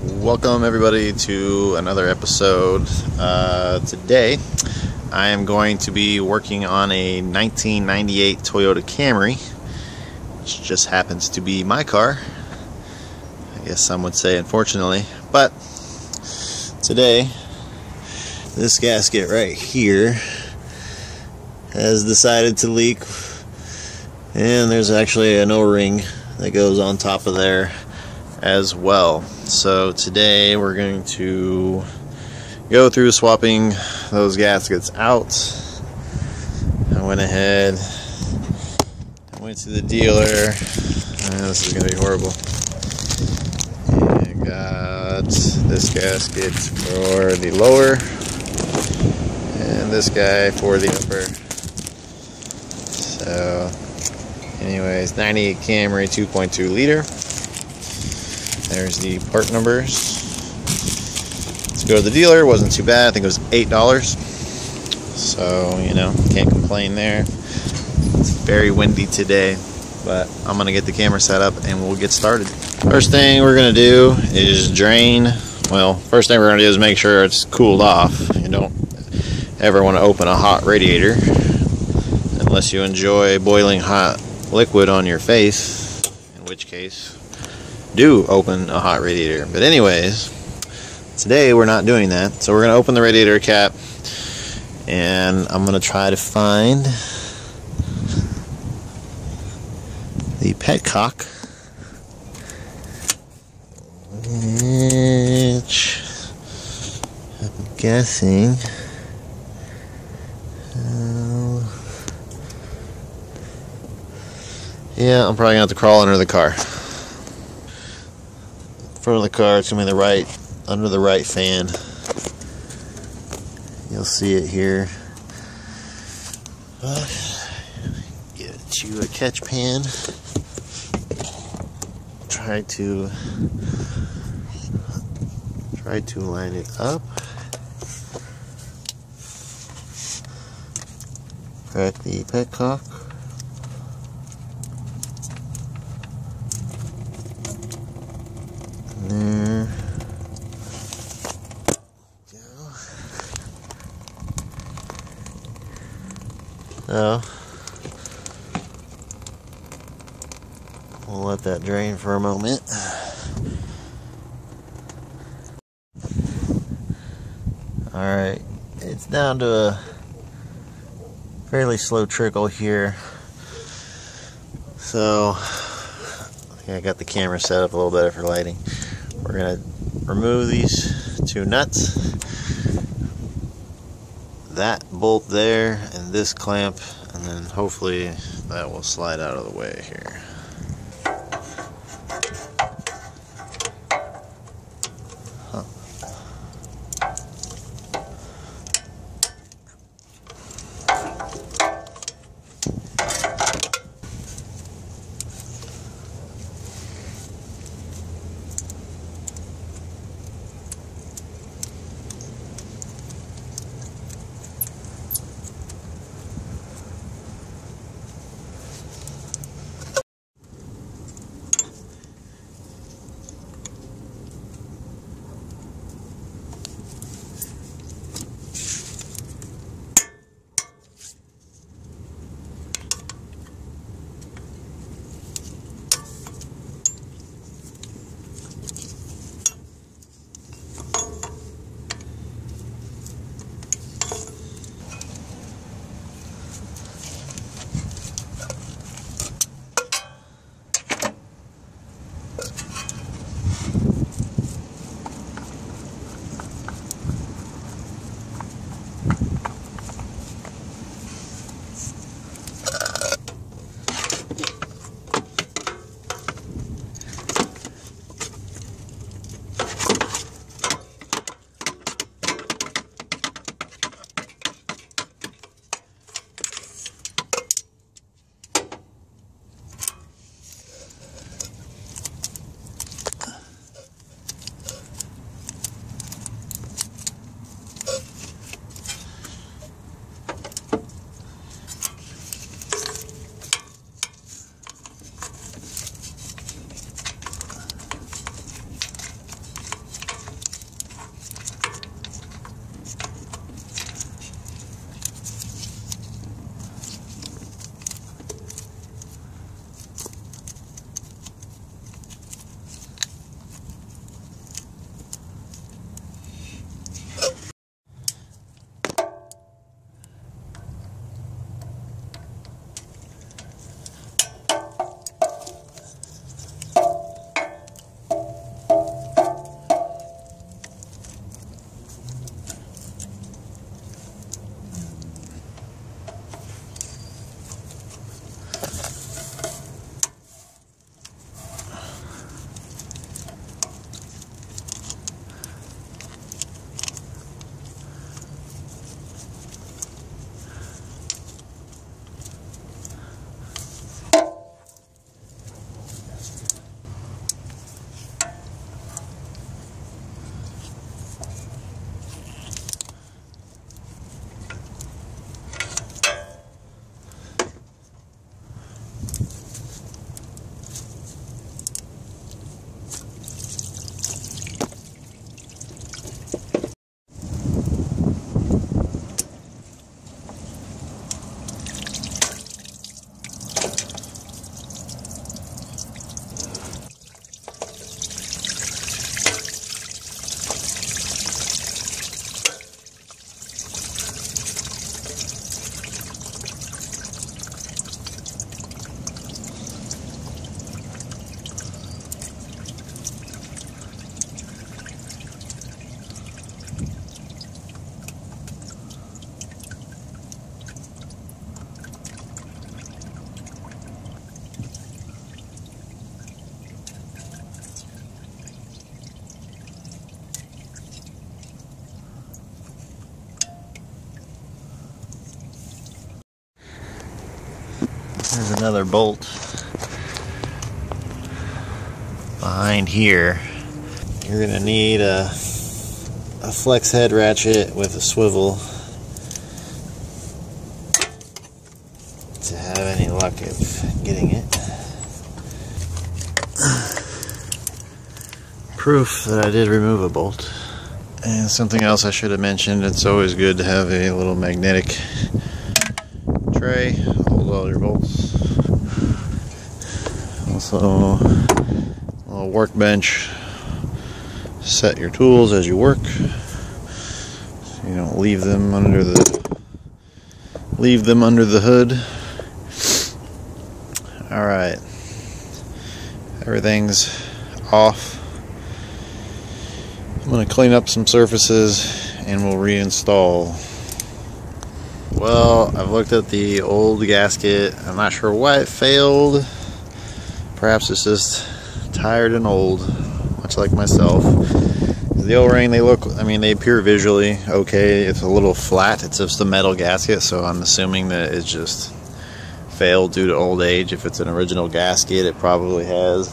Welcome everybody to another episode. Today I am going to be working on a 1998 Toyota Camry, which just happens to be my car. I guess some would say unfortunately, but today this gasket right here has decided to leak, and there's actually an O-ring that goes on top of there as well. So today we're going to go through swapping those gaskets out. I went ahead, I went to the dealer, this is going to be horrible, and got this gasket for the lower and this guy for the upper. So anyways, 98 Camry 2.2 liter. There's the part numbers. Let's go to the dealer. Wasn't too bad. I think it was $8. So, you know, can't complain there. It's very windy today, but I'm going to get the camera set up and we'll get started. First thing we're going to do is drain. Well, first thing we're going to do is make sure it's cooled off. You don't ever want to open a hot radiator unless you enjoy boiling hot liquid on your face, in which case do open a hot radiator. But anyways, today we're not doing that, so we're going to open the radiator cap and I'm going to try to find the petcock, which I'm guessing yeah, I'm probably going to have to crawl under the car. Front of the car, it's going to be under the right fan. You'll see it here. Get you a catch pan. Try to line it up. Crack the petcock. There. Go. So we'll let that drain for a moment. Alright, it's down to a fairly slow trickle here. So I got the camera set up a little better for lighting. We're going to remove these two nuts, that bolt there, and this clamp, and then hopefully that will slide out of the way here. There's another bolt behind here. You're gonna need a flex head ratchet with a swivel to have any luck of getting it. Proof that I did remove a bolt. And something else I should have mentioned, it's always good to have a little magnetic tray to hold all your bolts. Also, a little workbench. Set your tools as you work, so you don't leave them under the hood. All right, everything's off. I'm gonna clean up some surfaces and we'll reinstall. Well, I've looked at the old gasket. I'm not sure why it failed. Perhaps it's just tired and old, much like myself. The O-ring, they appear visually okay. It's a little flat. It's just a metal gasket, so I'm assuming that it just failed due to old age. If it's an original gasket, it probably has,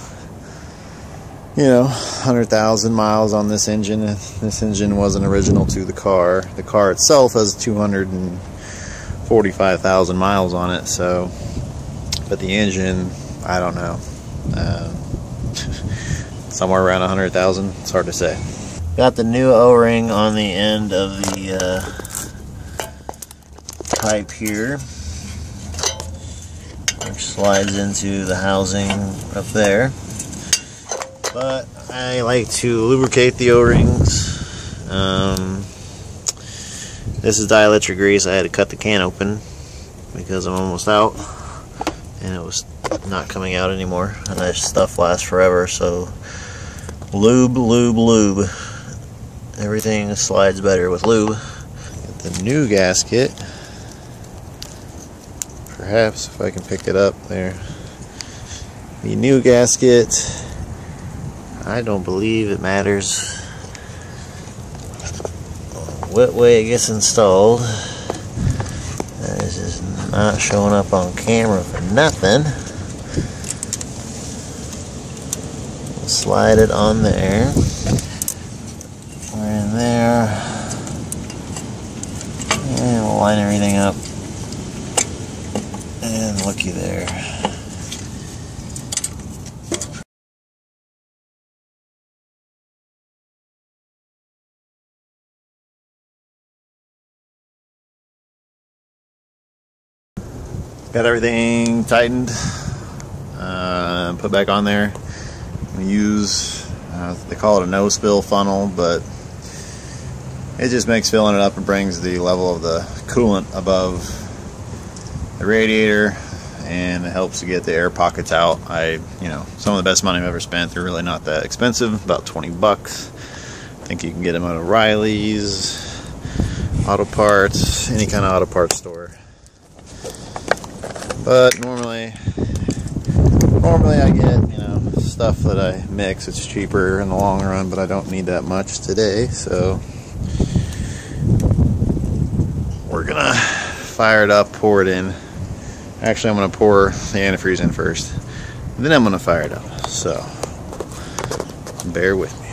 100,000 miles on this engine. This engine wasn't original to the car. The car itself has 245,000 miles on it, so, but the engine, I don't know. Somewhere around 100,000, it's hard to say. Got the new O-ring on the end of the pipe here, which slides into the housing up there. But I like to lubricate the O-rings. This is dielectric grease. I had to cut the can open because I'm almost out, and it was not coming out anymore. And that stuff lasts forever, so lube, lube, lube. Everything slides better with lube. Get the new gasket. Perhaps if I can pick it up there. The new gasket. I don't believe it matters what way it gets installed. That is just not showing up on camera for nothing. We'll slide it on there. We're in there. And we'll line everything up. And looky there. Got everything tightened, put back on there. We use, they call it a no-spill funnel, but it just makes filling it up and brings the level of the coolant above the radiator, and it helps to get the air pockets out. Some of the best money I've ever spent. They're really not that expensive, about 20 bucks. I think you can get them at O'Reilly's, Auto Parts, any kind of auto parts store. But normally I get, stuff that I mix. It's cheaper in the long run, but I don't need that much today, so we're gonna fire it up, pour it in. Actually, I'm gonna pour the antifreeze in first, and then I'm gonna fire it up, so bear with me.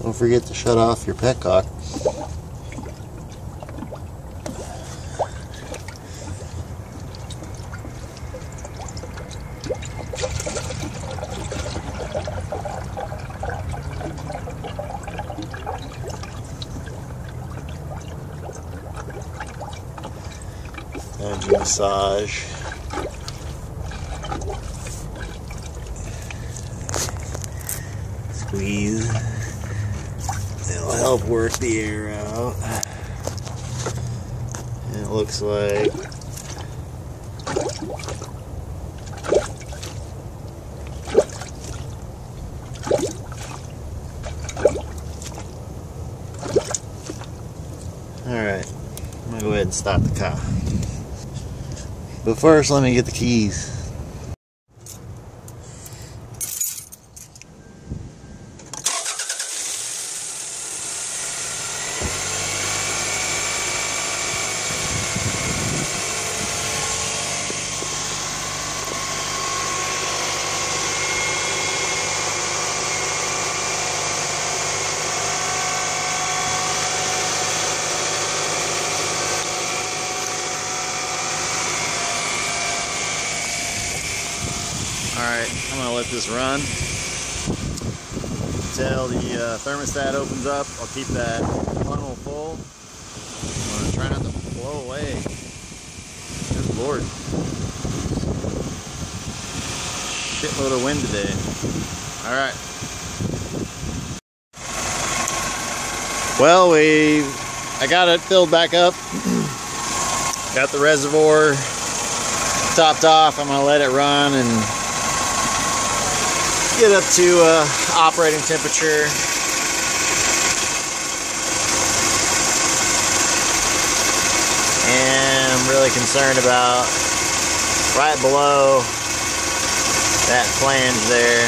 Don't forget to shut off your petcock. And massage. Squeeze. It'll help work the air out. And it looks like Alright, I'm gonna go ahead and stop the car. But first, let me get the keys. Alright, I'm going to let this run until the thermostat opens up. I'll keep that funnel full. I'm going to try not to blow away. Good Lord. Shitload of wind today. Alright. Well, I got it filled back up. Got the reservoir topped off. I'm going to let it run and get up to operating temperature. And I'm really concerned about right below that flange there.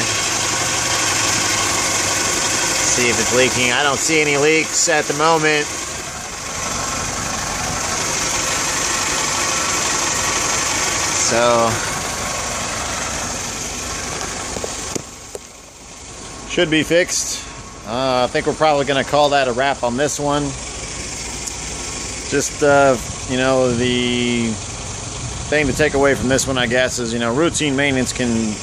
See if it's leaking. I don't see any leaks at the moment. So should be fixed. I think we're probably going to call that a wrap on this one. Just, you know, the thing to take away from this one, I guess, is, you know, routine maintenance can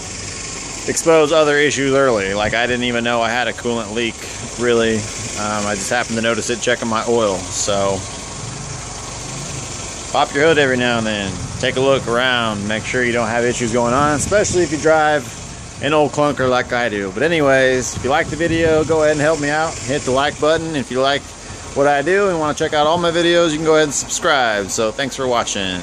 expose other issues early. Like, I didn't even know I had a coolant leak, really. I just happened to notice it checking my oil. So, pop your hood every now and then. Take a look around. Make sure you don't have issues going on, especially if you drive an old clunker like I do. But anyways, if you like the video, go ahead and help me out. Hit the like button. If you like what I do and want to check out all my videos, you can go ahead and subscribe. So thanks for watching.